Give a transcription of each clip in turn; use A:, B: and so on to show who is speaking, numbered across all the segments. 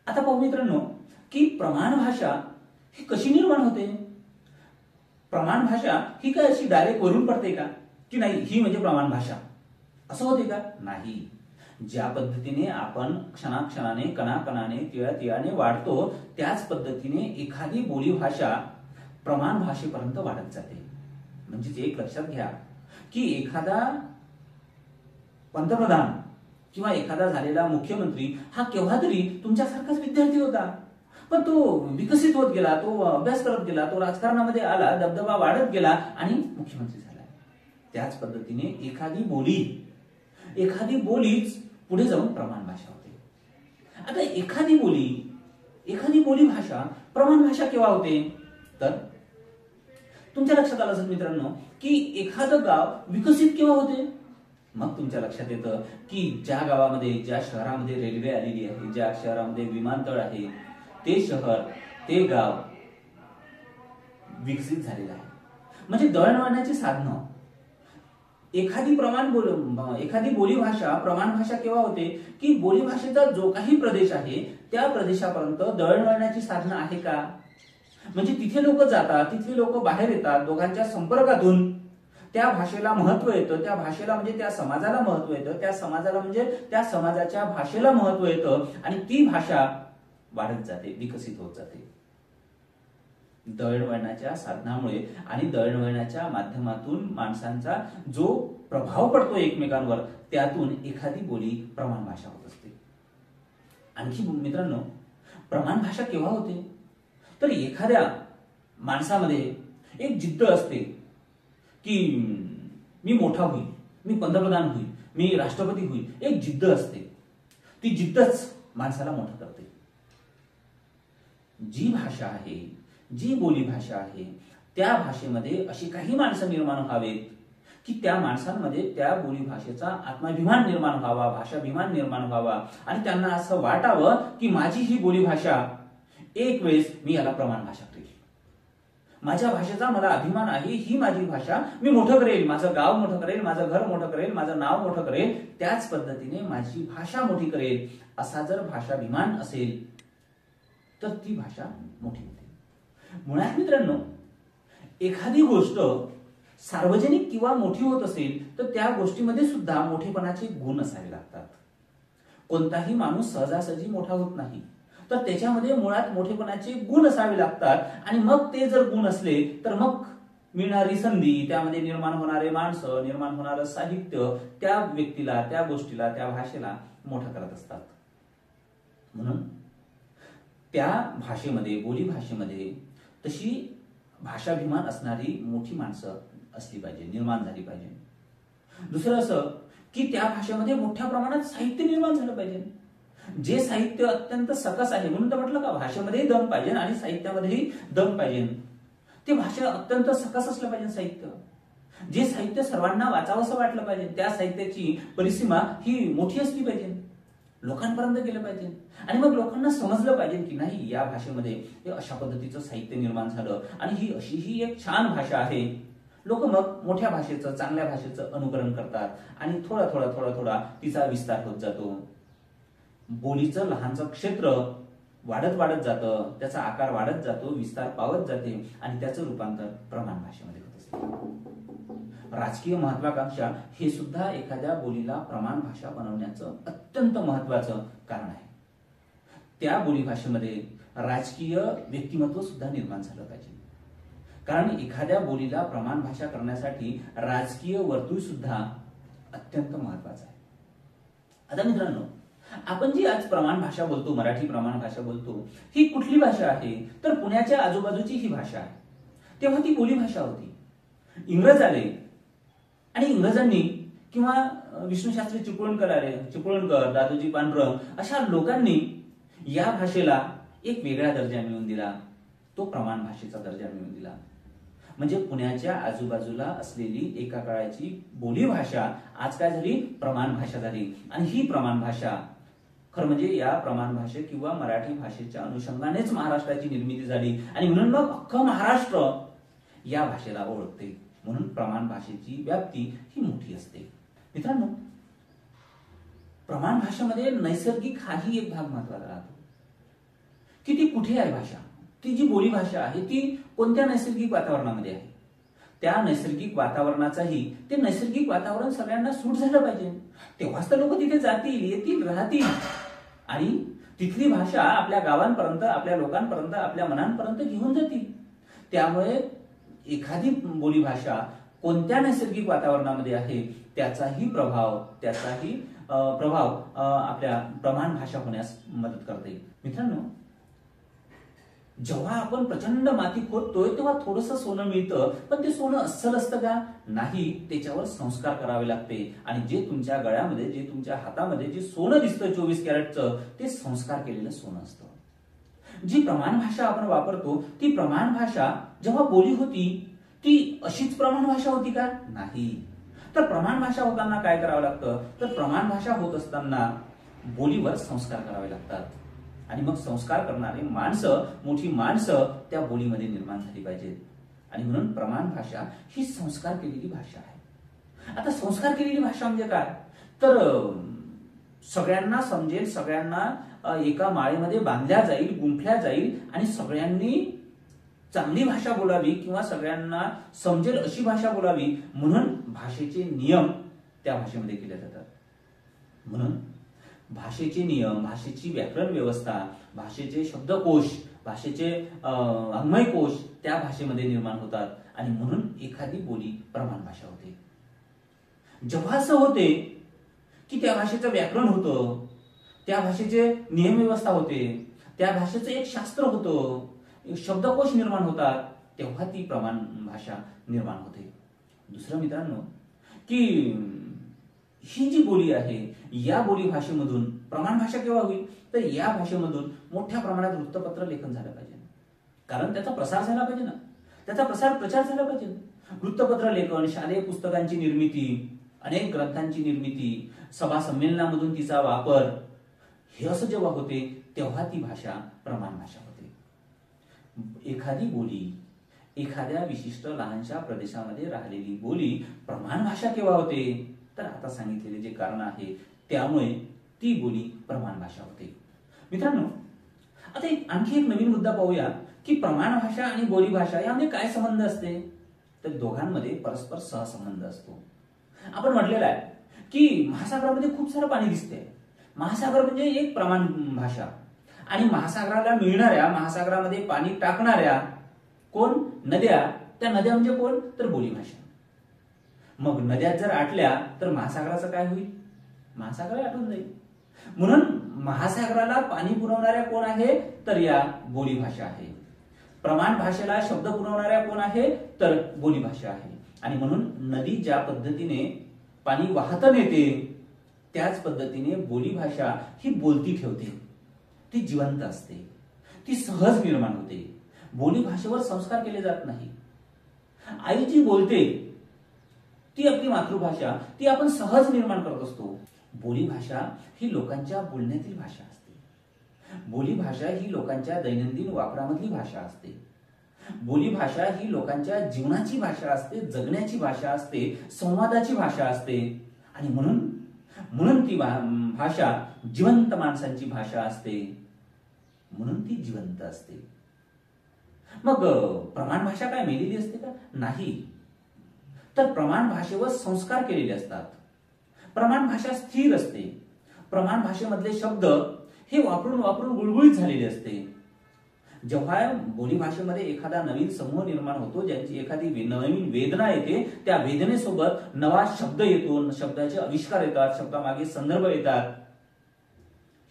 A: आता पाहू मित्रांनो की प्रमाण भाषा ही कशी निर्माण होते. प्रमाण भाषा ही काय अशी डायरेक्ट वरून पडते का, की नाही ही म्हणजे प्रमाण भाषा असं होते का? नाही. ज्या पद्धतीने आपण क्षणाक्षणाने कणाकणाने तिळातिळाने वाढतो त्याच पद्धतीने एखादी बोली भाषा प्रमाण भाषेपर्यंत वाढत जाते. म्हणजे एक लक्षात घ्या की एखादा पंतप्रधान किंवा एखादा झालेला मुख्यमंत्री हा केव्हा तरी तुमच्यासारखाच विद्यार्थी होता, पण तो विकसित होत गेला, तो अभ्यास करत गेला, तो राजकारणामध्ये आला, दबदबा वाढत गेला आणि मुख्यमंत्री झाला. त्याच पद्धतीने एखादी बोलीच पुढे जाऊन प्रमाण भाषा होते. आता एखादी बोली भाषा प्रमाण भाषा केव्हा होते, तर तुमच्या लक्षात आलं असेल मित्रांनो की एखादं गाव विकसित केव्हा होते. मग तुमच्या लक्षात येतं की ज्या गावामध्ये, ज्या शहरामध्ये रेल्वे आलेली आहे, ज्या शहरामध्ये विमानतळ आहे, ते शहर, ते गाव विकसित झालेलं आहे. म्हणजे दळणवळणाची साधनं. एखादी बोली भाषा प्रमाण भाषा केव्हा होते की बोली भाषेचा जो काही प्रदेश आहे त्या प्रदेशापर्यंत दळणवळणाची साधनं आहे का. म्हणजे तिथे लोक जातात, तिथले लोक बाहेर येतात, दोघांच्या संपर्कातून त्या भाषेला महत्व येतं, त्या भाषेला म्हणजे त्या समाजाला महत्व येतं, त्या समाजाला म्हणजे त्या समाजाच्या भाषेला महत्व येतं आणि ती भाषा वाढत जाते, विकसित होत जाते. दळणवळणाच्या साधनामुळे आणि दळणवळणाच्या माध्यमातून माणसांचा जो प्रभाव पडतो एकमेकांवर त्यातून एखादी बोली प्रमाण भाषा होत असते. आणखी मित्रांनो प्रमाण भाषा केव्हा होते, तर एखाद्या माणसामध्ये एक जिद्द असते की मी मोठा होईल, मी पंतप्रधान होईल, मी राष्ट्रपती होईल. एक जिद्द असते, ती जिद्दच माणसाला मोठं करते. जी भाषा आहे, जी बोली भाषा आहे त्या भाषेमध्ये अशी काही माणसं निर्माण व्हावेत की त्या माणसांमध्ये त्या बोली भाषेचा आत्माभिमान निर्माण व्हावा, भाषाभिमान निर्माण व्हावा आणि त्यांना असं वाटावं की माझी ही बोली भाषा एक वेळेस मी याला प्रमाण भाषा करेल, माझ्या भाषेचा मला अभिमान आहे, ही माझी भाषा मी मोठं करेल, माझं गाव मोठं करेल, माझं घर मोठं करेल, माझं नाव मोठं करेल, त्याच पद्धतीने माझी भाषा मोठी करेल. असा जर भाषाभिमान असेल तर ती भाषा मोठी होते. मुळात मित्रांनो एखादी गोष्ट सार्वजनिक किंवा मोठी होत असेल तर त्या गोष्टीमध्ये सुद्धा मोठेपणाचे गुण असावे लागतात. कोणताही माणूस सहजासहजी मोठा होत नाही, तर त्याच्यामध्ये मुळात मोठेपणाचे गुण असावे लागतात आणि मग ते जर गुण असले तर मग मिळणारी संधी, त्यामध्ये निर्माण होणारे माणसं, निर्माण होणारं साहित्य त्या व्यक्तीला, त्या गोष्टीला, त्या भाषेला मोठं करत असतात. म्हणून त्या भाषेमध्ये, बोली भाषेमध्ये तशी भाषाभिमान असणारी मोठी माणसं असली पाहिजे, निर्माण झाली पाहिजे. दुसरं असं की त्या भाषेमध्ये मोठ्या प्रमाणात साहित्य निर्माण झालं पाहिजे, जे साहित्य अत्यंत सकस आहे. म्हणून तर म्हटलं का भाषेमध्येही दम पाहिजे आणि साहित्यामध्येही दम पाहिजे. ते भाषा अत्यंत सकस असलं पाहिजे साहित्य, जे साहित्य सर्वांना वाचावंसं वाटलं पाहिजे, त्या साहित्याची परिसीमा ही मोठी असली पाहिजे, लोकांपर्यंत गेलं पाहिजे आणि मग लोकांना समजलं पाहिजे की नाही या भाषेमध्ये अशा पद्धतीचं साहित्य निर्माण झालं आणि ही अशी ही एक छान भाषा आहे. लोक मग मोठ्या भाषेचं, चांगल्या भाषेचं अनुकरण करतात आणि थोडा थोडा थोडा थोडा तिचा विस्तार होत जातो. बोलीचं लहानचं क्षेत्र वाढत वाढत जातं, त्याचा आकार वाढत जातो, विस्तार पावत जाते आणि त्याचं रूपांतर प्रमाण भाषेमध्ये होत असते. राजकीय महत्वाकांक्षा हे सुद्धा एखाद्या बोलीला प्रमाण भाषा बनवण्याचं अत्यंत महत्वाचं कारण आहे. त्या बोली भाषेमध्ये राजकीय व्यक्तिमत्व सुद्धा निर्माण झालं पाहिजे, कारण एखाद्या बोलीला प्रमाण भाषा करण्यासाठी राजकीय वर्तुळ सुद्धा अत्यंत महत्वाचं आहे. आता मित्रांनो आपण जी आज प्रमाण भाषा बोलतो, मराठी प्रमाण भाषा बोलतो, ही कुठली भाषा आहे तर पुण्याच्या आजूबाजूची ही भाषा आहे. तेव्हा ती बोली भाषा होती. इंग्रज आले आणि इंग्रजांनी किंवा विष्णुशास्त्री चिपळूणकर, दादोजी पांडुरंग अशा लोकांनी या भाषेला एक वेगळा दर्जा मिळवून दिला, तो प्रमाण भाषेचा दर्जा मिळवून दिला. म्हणजे पुण्याच्या आजूबाजूला असलेली एका काळाची बोली भाषा आज काय झाली, प्रमाण भाषा झाली. आणि ही प्रमाण भाषा खरं म्हणजे या प्रमाण भाषे किंवा मराठी भाषेच्या अनुषंगानेच महाराष्ट्राची निर्मिती झाली आणि म्हणून मग अख्खं महाराष्ट्र या भाषेला ओळखते. म्हणून प्रमाण भाषेची व्याप्ती ही मोठी असते. मित्रांनो प्रमाण भाषेमध्ये नैसर्गिक हाही एक भाग महत्वाचा राहतो. की ती कुठे आहे भाषा, ती जी बोली भाषा आहे ती कोणत्या नैसर्गिक वातावरणामध्ये आहे, त्या नैसर्गिक वातावरणाचाही ते नैसर्गिक वातावरण सगळ्यांना सूट झालं पाहिजे, तेव्हाच तर लोक तिथे जातील, येतील, राहतील आणि तिथली भाषा आपल्या गावांपर्यंत, आपल्या लोकांपर्यंत, आपल्या मनांपर्यंत घेऊन जातील. त्यामुळे एखादी बोली भाषा कोणत्या नैसर्गिक वातावरणामध्ये आहे त्याचाही प्रभाव आपल्या प्रमाण भाषा होण्यास मदत करते. मित्रांनो, जेव्हा आपण प्रचंड माती खोदतोय तेव्हा थोडंसं सोनं मिळतं, पण ते सोनं अस्सल असतं का? नाही, त्याच्यावर संस्कार करावे लागते. आणि जे तुमच्या गळ्यामध्ये, जे तुमच्या हातामध्ये जे सोनं दिसतं 24 कॅरेटचं, ते संस्कार केलेलं सोनं असतं. जी प्रमाण भाषा आपण वापरतो ती प्रमाण भाषा जेव्हा बोली होती ती अशीच प्रमाण भाषा होती का? नाही. तर प्रमाण भाषा होताना काय करावं लागतं, तर प्रमाण भाषा होत असताना बोलीवर संस्कार करावे लागतात. आणि मग संस्कार करणारे माणसं, मोठी माणसं त्या बोलीमध्ये निर्माण झाली पाहिजेत. आणि म्हणून प्रमाण भाषा ही संस्कार केलेली भाषा आहे. आता संस्कार केलेली भाषा म्हणजे काय, तर सगळ्यांना समजेल, सगळ्यांना एका माळेमध्ये बांधल्या जाईल, गुंफल्या जाईल आणि सगळ्यांनी चांगली भाषा बोलावी किंवा सगळ्यांना समजेल अशी भाषा बोलावी, म्हणून भाषेचे नियम त्या भाषेमध्ये केले जातात. म्हणून भाषेचे नियम, भाषेची व्याकरण व्यवस्था, भाषेचे शब्दकोश, भाषेचे अन्वयकोश त्या भाषेमध्ये निर्माण होतात. आणि म्हणून एखादी बोली प्रमाण भाषा होते. जेव्हा असं होते की त्या भाषेचं व्याकरण होतं, त्या भाषेचे नियम व्यवस्था होते, त्या भाषेचं एक शास्त्र होतं, शब्दकोश निर्माण होतात, तेव्हा ती प्रमाण भाषा निर्माण होते. दुसरं मित्रांनो, की ही जी बोली आहे या बोली भाषेमधून प्रमाण भाषा केव्हा होईल, तर या भाषेमधून मोठ्या प्रमाणात वृत्तपत्र लेखन झालं पाहिजे, कारण त्याचा प्रसार झाला पाहिजे ना, त्याचा प्रचार झाला पाहिजे. वृत्तपत्र लेखन, शालेय पुस्तकांची निर्मिती, अनेक ग्रंथांची निर्मिती, सभा संमेलनामधून तिचा वापर, हे असं जेव्हा होते तेव्हा ती भाषा प्रमाण भाषा होते. एखादी बोली, एखाद्या विशिष्ट लहानशा प्रदेशामध्ये राहिलेली बोली प्रमाण भाषा केव्हा होते, तर आता सांगितलेले जे कारण आहे त्यामुळे ती बोली प्रमाण भाषा होते. मित्रांनो, आता आणखी एक नवीन मुद्दा पाहूया की प्रमाण भाषा आणि बोली भाषा यामध्ये काय संबंध असते, तर दोघांमध्ये परस्पर सहसंबंध असतो. आपण म्हटलेलं आहे की महासागरामध्ये खूप सारं पाणी दिसते. महासागर म्हणजे एक प्रमाण भाषा, आणि महासागराला मिळणाऱ्या, महासागरामध्ये पाणी टाकणाऱ्या कोण? नद्या. त्या नद्या म्हणजे कोण? तर बोली भाषा. मग नद्या जर आटल्या तर महासागराचं काय होईल? महासागर आटून जाईल. म्हणून महासागराला पाणी पुरवणाऱ्या कोण आहे, तर या बोली भाषा आहे. प्रमाण भाषेला शब्द पुरवणाऱ्या कोण आहे, तर बोली भाषा आहे. आणि म्हणून नदी ज्या पद्धतीने पाणी वाहत नेते त्याच पद्धतीने बोली भाषा ही बोलती ठेवते, ती जिवंत असते, ती सहज निर्माण होते. बोली भाषेवर संस्कार केले जात नाही. आई जी बोलते ती आपली मातृभाषा, ती आपण सहज निर्माण करत असतो. बोली भाषा ही लोकांच्या बोलण्यातील भाषा असते. बोली भाषा ही लोकांच्या दैनंदिन वापरामधली भाषा असते. बोली भाषा ही लोकांच्या जीवनाची भाषा असते, जगण्याची भाषा असते, संवादाची भाषा असते. आणि म्हणून ती भाषा जिवंत माणसांची भाषा असते, म्हणून ती जिवंत असते. मग प्रमाण भाषा काय मेलेली असते का? नाही. तर प्रमाण भाषेवर संस्कार केलेले असतात. प्रमाण भाषा स्थिर असते. प्रमाण भाषेमधले शब्द हे वापरून गुळगुळीत झालेले असते. जेव्हा बोली भाषेमध्ये एखादा नवीन समूह निर्माण होतो, ज्यांची एखादी नवीन वेदना येते, त्या वेदनेसोबत नवा शब्द येतो, शब्दाचे आविष्कार येतात, शब्दामागे संदर्भ येतात,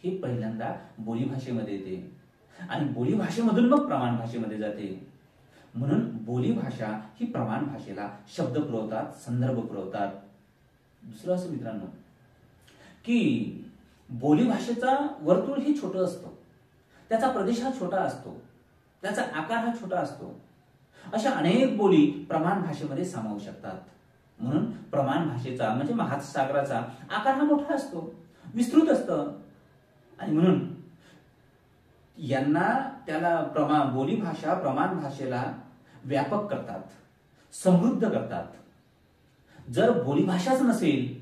A: हे पहिल्यांदा बोली भाषेमध्ये येते आणि बोली भाषेमधून मग प्रमाण भाषेमध्ये जाते. म्हणून बोली भाषा ही प्रमाण भाषेला शब्द पुरवतात, संदर्भ पुरवतात. दुसरं असं मित्रांनो की बोली भाषेचा वर्तुळ ही छोटं असतं, त्याचा प्रदेश हा छोटा असतो, त्याचा आकार हा छोटा असतो. अशा अनेक बोली प्रमाण भाषेमध्ये सामावू शकतात. म्हणून प्रमाण भाषेचा म्हणजे महासागराचा आकार हा मोठा असतो, विस्तृत असतं. आणि म्हणून त्याला बोली भाषा प्रमाण भाषेला व्यापक करतात, समृद्ध करतात. जर बोली भाषाच नसेल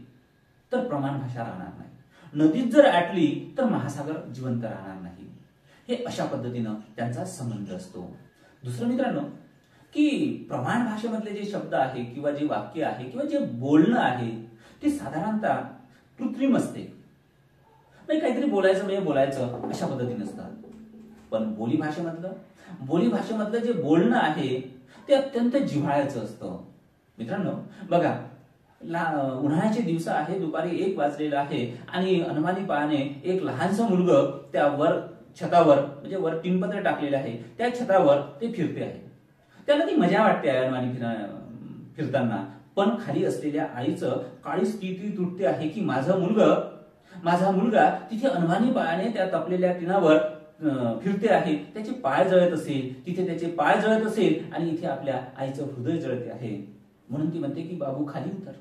A: तर प्रमाण भाषा राहणार नाही. नदीत जर आटली तर महासागर जिवंत राहणार नाही. हे अशा पद्धतीनं त्यांचा संबंध असतो. दुसरं मित्रांनो, की प्रमाण भाषेमधले जे शब्द आहे किंवा जे वाक्य आहे किंवा जे बोलणं आहे ते साधारणतः कृत्रिम असते. नाही, काहीतरी बोलायचं म्हणजे बोलायचं अशा पद्धतीने असतात. पण बोली भाषेमधलं जे बोलणं आहे ते अत्यंत जिव्हाळ्याचं असतं. मित्रांनो बघा, उन्हाळ्याचे दिवस आहे, दुपारी 1 वाजलेला आहे आणि अनवाणी पायाने एक लहानसं मुलगं त्या वर छतावर, म्हणजे वर टिनपत्र टाकलेलं आहे त्या छतावर ते फिरते आहे. त्याला ती मजा वाटते अनवाणी फिरताना. पण खाली असलेल्या आईचं काळीच ती तुटते आहे की माझा मुलगा तिथे अनवाणी पायाने त्या तपलेल्या टिनावर फिरते आहे, त्याचे पाय जळत असेल, तिथे त्याचे पाय जळत असेल आणि इथे आपल्या आईचं हृदय जळते आहे. म्हणून ती म्हणते की बाबू खाली उतर.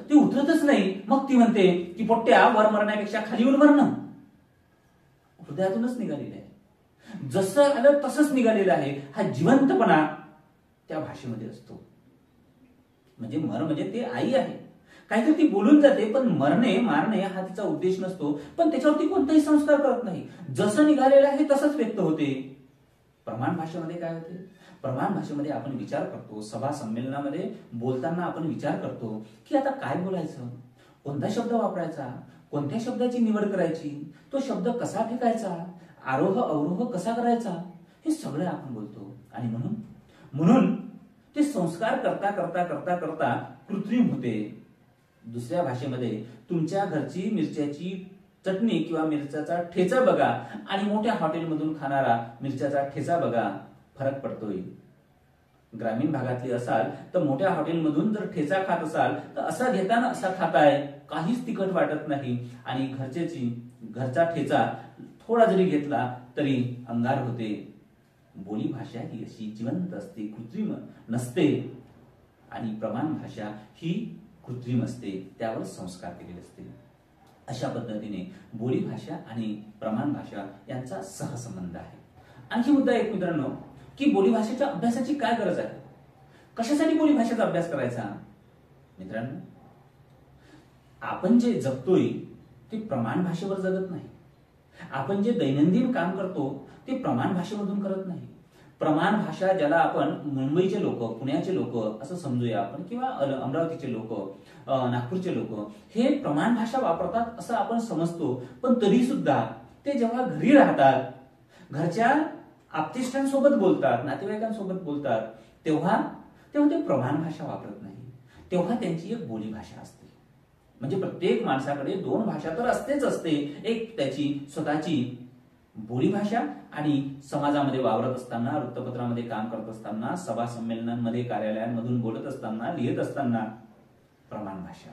A: ती उतरतच नाही. मग ती म्हणते की पोट्ट्या, वर मरण्यापेक्षा खाली येऊन मरणं. हृदयातूनच निघालेलं आहे, जसं आलं तसंच निघालेलं आहे. हा जिवंतपणा त्या भाषेमध्ये असतो. म्हणजे ते आई आहे, काहीतरी ती बोलून जाते, पण मारणे हा तिचा उद्देश नसतो. पण त्याच्यावरती कोणताही संस्कार करत नाही, जसं निघालेलं आहे तसंच व्यक्त होते. प्रमाण भाषेमध्ये काय होते? प्रमाण भाषेमध्ये आपण विचार करतो. सभा संमेलनामध्ये बोलताना आपण विचार करतो की आता काय बोलायचं, कोणता शब्द वापरायचा, कोणत्या शब्दाची निवड करायची, तो शब्द कसा फेकायचा, आरोह अवरोह कसा करायचा, हे सगळं आपण बोलतो. आणि म्हणून ते संस्कार करता करता करता करता कृत्रिम होते. दुसऱ्या भाषेमध्ये तुमच्या घरची मिरच्याची चटणी किंवा मिरच्याचा ठेचा बघा आणि मोठ्या हॉटेलमधून खाणारा मिरच्याचा ठेचा बघा, फरक पडतोय. ग्रामीण भागातली असाल तर मोठ्या हॉटेलमधून जर ठेचा खात असाल तर असा घेताना असा खाताय, काहीच तिखट वाटत नाही. आणि घरचा ठेचा थोडा जरी घेतला तरी अंगार होते. बोली भाषा ही अशी जिवंत असते, कृत्रिम नसते. आणि प्रमाण भाषा ही कृत्रिम असते, त्यावर संस्कार केलेले असते. अशा पद्धतीने बोली भाषा आणि प्रमाण भाषा यांचा सहसंबंध आहे. आणखी मुद्दा एक मित्रांनो, की बोली भाषेच्या अभ्यासाची काय गरज आहे? कशासाठी बोली भाषेचा अभ्यास करायचा? मित्रांनो, आपण जे जगतोय ते प्रमाण भाषेवर जगत नाही. आपण जे दैनंदिन काम करतो ते प्रमाण भाषेमधून करत नाही. प्रमाण भाषा ज्याला आपण मुंबईचे लोक, पुण्याचे लोक असं समजूया आपण, किंवा अमरावतीचे लोक, नागपूरचे लोक हे प्रमाण भाषा वापरतात असं आपण समजतो. पण तरी सुद्धा ते जेव्हा घरी राहतात, घरच्या आप्तेष्टांसोबत बोलतात, नातेवाईकांसोबत बोलतात, तेव्हा ते प्रमाण भाषा वापरत नाही. तेव्हा त्यांची एक बोली भाषा असते. म्हणजे प्रत्येक माणसाकडे 2 भाषा तर असते. एक त्याची स्वतःची बोली भाषा आणि समाजामध्ये वावरत असताना, वृत्तपत्रामध्ये काम करत असताना, सभा संमेलनांमध्ये, कार्यालयांमधून बोलत असताना, लिहित असताना प्रमाण भाषा.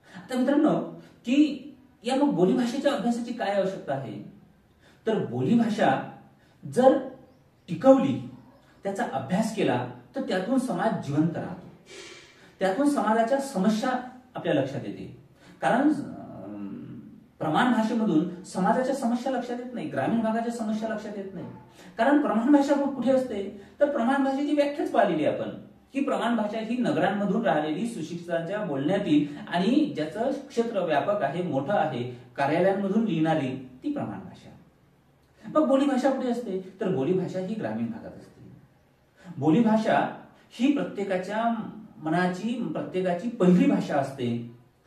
A: आता मित्रांनो, की या मग बोली भाषेच्या अभ्यासाची काय आवश्यकता आहे? तर बोली भाषा जर टिकवली, त्याचा अभ्यास केला तर त्यातून समाज जिवंत राहतो. त्यातून समाजाच्या समस्या आपल्या लक्षात येते. कारण प्रमाण भाषेमधून समाजाच्या समस्या लक्षात येत नाही, ग्रामीण भागाच्या समस्या लक्षात येत नाही. कारण प्रमाण भाषा कुठे असते? तर प्रमाण भाषेची व्याख्याच पाहिलेली आपण, की प्रमाण भाषा ही नगरांमधून राहिलेली, सुशिक्षितांच्या बोलण्यातील आणि ज्याचं क्षेत्र व्यापक आहे, मोठं आहे, कार्यालयांमधून लिहिणारी ती प्रमाण भाषा. मग बोली भाषा कुठे असते? तर बोली भाषा ही ग्रामीण भागात असते. बोली भाषा ही प्रत्येकाच्या मनाची, प्रत्येकाची पहिली भाषा असते.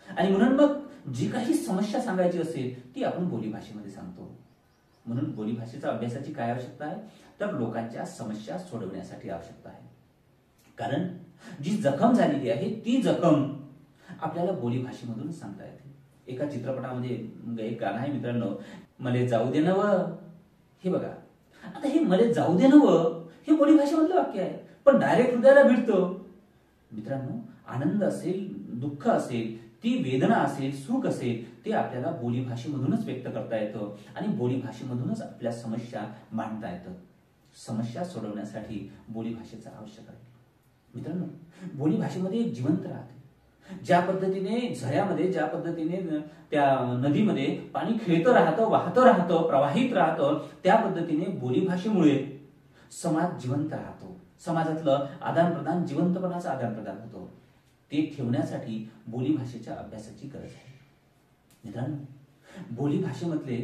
A: आणि म्हणून मग जी काही समस्या सांगायची असेल ती आपण बोली भाषेमध्ये सांगतो. म्हणून बोली भाषेच्या अभ्यासाची काय आवश्यकता आहे? तर लोकांच्या समस्या सोडवण्यासाठी आवश्यकता आहे. कारण जी जखम झालेली आहे ती जखम आपल्याला बोली भाषेमधून सांगता येते. एका चित्रपटामध्ये एक गाणं आहे मित्रांनो, मले जाऊ दे नव. हे बघा, आता हे मले जाऊ दे नव हे बोली भाषेमधलं वाक्य आहे, पण डायरेक्ट हृदयाला भिडतं. मित्रांनो, आनंद असेल, दुःख असेल, ती वेदना असेल, सुख असेल, ते आपल्याला बोली भाषेमधूनच व्यक्त करता येतं. आणि बोली भाषेमधूनच आपल्या समस्या मांडता येतं. समस्या सोडवण्यासाठी बोली भाषेचा आवश्यक आहे. मित्रांनो, बोली भाषेमध्ये एक जिवंत राहते. ज्या पद्धतीने झऱ्यामध्ये, ज्या पद्धतीने त्या नदीमध्ये पाणी खेळतं राहतं, वाहतं राहतं, प्रवाहित राहतं, त्या पद्धतीने बोली भाषेमुळे समाज जिवंत राहतो. समाजातलं आदान प्रदान, जिवंतपणाचं आदान प्रदान होतं. ते ठेवण्यासाठी बोली भाषेच्या अभ्यासाची गरज आहे. मित्रांनो, बोली भाषेमधले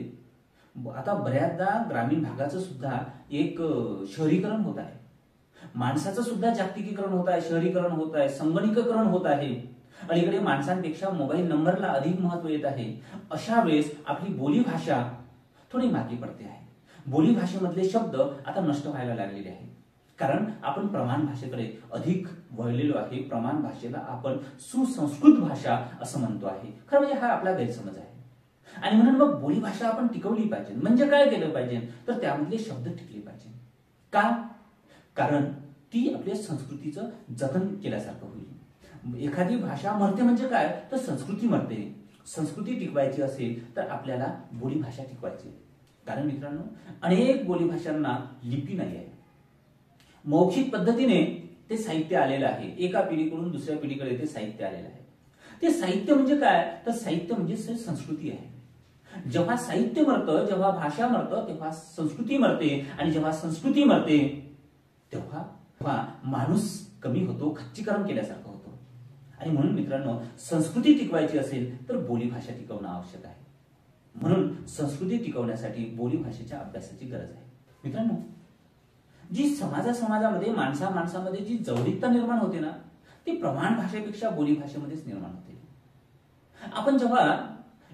A: आता बऱ्याचदा ग्रामीण भागाचं सुद्धा एक शहरीकरण होत आहे, माणसाचं सुद्धा जागतिकीकरण होत आहे, शहरीकरण होत आहे, संगणकीकरण होत आहे. अलीकडे माणसांपेक्षा मोबाईल नंबरला अधिक महत्व येत आहे. अशा वेळेस आपली बोली भाषा थोडी मागे पडते आहे. बोली भाषेमधले शब्द आता नष्ट व्हायला लागलेले आहेत, कारण आपण प्रमाण भाषेकडे अधिक वळलेलो आहे. प्रमाण भाषेला आपण सुसंस्कृत भाषा असं म्हणतो आहे. खरं म्हणजे हा आपला गैरसमज आहे. आणि म्हणून मग बोली भाषा आपण टिकवली पाहिजे. म्हणजे काय केलं पाहिजे, तर त्यामधले शब्द टिकले पाहिजे. का? कारण ती आपल्या संस्कृतीचं जतन केल्यासारखं होईल. एखादी भाषा मरते म्हणजे काय, तर संस्कृती मरते. संस्कृती टिकवायची असेल तर आपल्याला बोली भाषा टिकवायची. कारण मित्रांनो, अनेक बोली भाषांना लिपी नाही आहे. मौखिक पद्धतीने ते साहित्य आलेलं आहे. एका पिढीकडून दुसऱ्या पिढीकडे ते साहित्य आलेलं आहे. ते साहित्य म्हणजे काय, तर साहित्य म्हणजे संस्कृती आहे. जेव्हा साहित्य मरतं, जेव्हा भाषा मरतं, तेव्हा संस्कृती मरते. आणि जेव्हा संस्कृती मरते तेव्हा माणूस कमी होतो, खच्चीकरण केल्यासारखं होतं. आणि म्हणून मित्रांनो, संस्कृती टिकवायची असेल तर बोली भाषा टिकवणं आवश्यक आहे. म्हणून संस्कृती टिकवण्यासाठी बोली भाषेच्या अभ्यासाची गरज आहे. मित्रांनो, जी समाजामध्ये माणसामध्ये जी जवळीकता निर्माण होते ना, ती प्रमाण भाषेपेक्षा बोली भाषेमध्येच निर्माण होते. आपण जेव्हा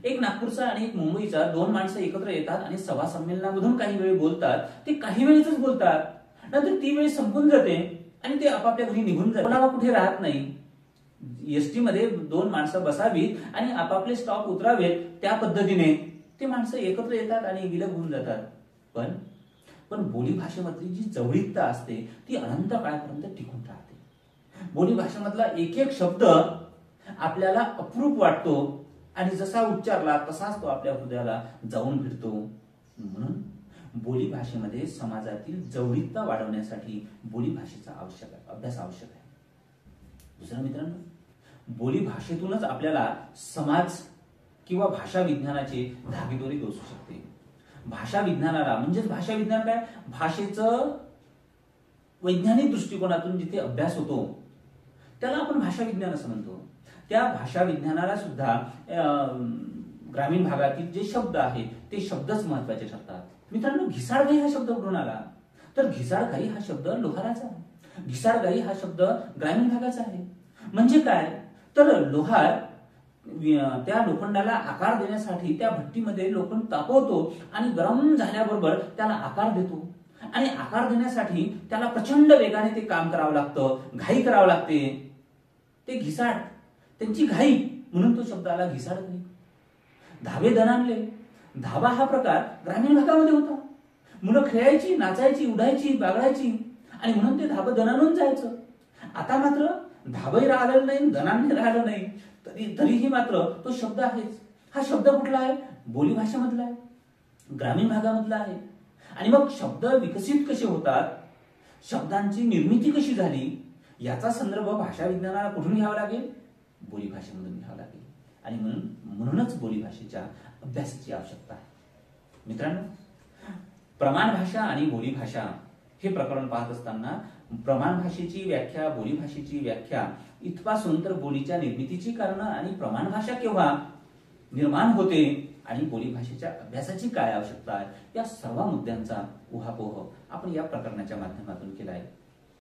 A: एक नागपूरचा आणि एक मुंबईचा दोन माणसं एकत्र येतात आणि सभा संमेलनामधून काही वेळ बोलतात, ते काही वेळेच बोलतात, नंतर ती वेळ संपून जाते आणि ते आपापल्या घरी निघून जातात. कोणाला कुठे राहत नाही. एसटी मध्ये दोन माणसं बसावीत आणि आपापले स्टॉप उतरावेत, त्या पद्धतीने ते माणसं एकत्र येतात आणि विलग होऊन जातात. पण बोली भाषेमधली जी जवळीकता असते ती अनंत काळापर्यंत टिकून राहते. बोली भाषेमधला एक एक शब्द आपल्याला अप्रूप वाटतो आणि जसा उच्चारला तसाच तो आपल्या हृदयाला जाऊन भिडतो. म्हणून बोली भाषेमध्ये समाजातील जवळीकता वाढवण्यासाठी बोली भाषेचा अभ्यास आवश्यक आहे. दुसरं मित्रांनो, बोली भाषेतूनच आपल्याला समाज किंवा भाषा विज्ञानाचे धागेदोरे दोसू शकते. भाषा विज्ञानाला म्हणजेच भाषा विज्ञान काय, भाषेचं वैज्ञानिक दृष्टिकोनातून जिथे अभ्यास होतो त्याला आपण भाषा विज्ञान असं म्हणतो. त्या भाषा विज्ञानाला सुद्धा ग्रामीण भागातील जे शब्द आहेत ते शब्दच महत्वाचे ठरतात. मित्रांनो, घिसाडगाई हा शब्द कुठून आला, तर घिसाडगाई हा शब्द लोहाराचा आहे. घिसाडगाई हा शब्द ग्रामीण भागाचा आहे. म्हणजे काय, तर लोहार त्या लोखंडाला आकार देण्यासाठी त्या भट्टीमध्ये लोखंड तापवतो आणि गरम झाल्याबरोबर त्याला आकार देतो. आणि आकार देण्यासाठी त्याला प्रचंड वेगाने ते काम करावं लागतं, घाई करावं लागते. ते घिसाड, त्यांची घाई, म्हणून तो शब्द आला घिसाडगाई. धाबे दणाणले, धाबा हा प्रकार ग्रामीण भागामध्ये होता. मुलं खेळायची, नाचायची, उडायची, बागडायची आणि म्हणून ते धाबं दणाणून जायचं. आता मात्र धाबही राहिलं नाही, दणाणही राहिलं नाही, तरीही मात्र तो शब्द आहेच. हा शब्द कुठला आहे, बोली भाषेमधला आहे, ग्रामीण भागामधला आहे. आणि मग शब्द विकसित कसे होतात, शब्दांची निर्मिती कशी झाली, याचा संदर्भ भाषा विज्ञानाला कुठून घ्यावा लागेल, बोली भाषेमधून घ्यावा लागेल. आणि म्हणूनच बोली भाषेच्या अभ्यासाची आवश्यकता आहे. मित्रांनो, प्रमाण भाषा आणि बोली भाषा हे प्रकरण पाहत असताना प्रमाण भाषेची व्याख्या, बोली भाषेची व्याख्या, इथपासून तर बोलीच्या निर्मितीची कारणं आणि प्रमाण भाषा केव्हा निर्माण होते आणि बोली भाषेच्या अभ्यासाची काय आवश्यकता आहे, या सर्व मुद्द्यांचा उहापोह आपण या प्रकरणाच्या माध्यमातून केला आहे.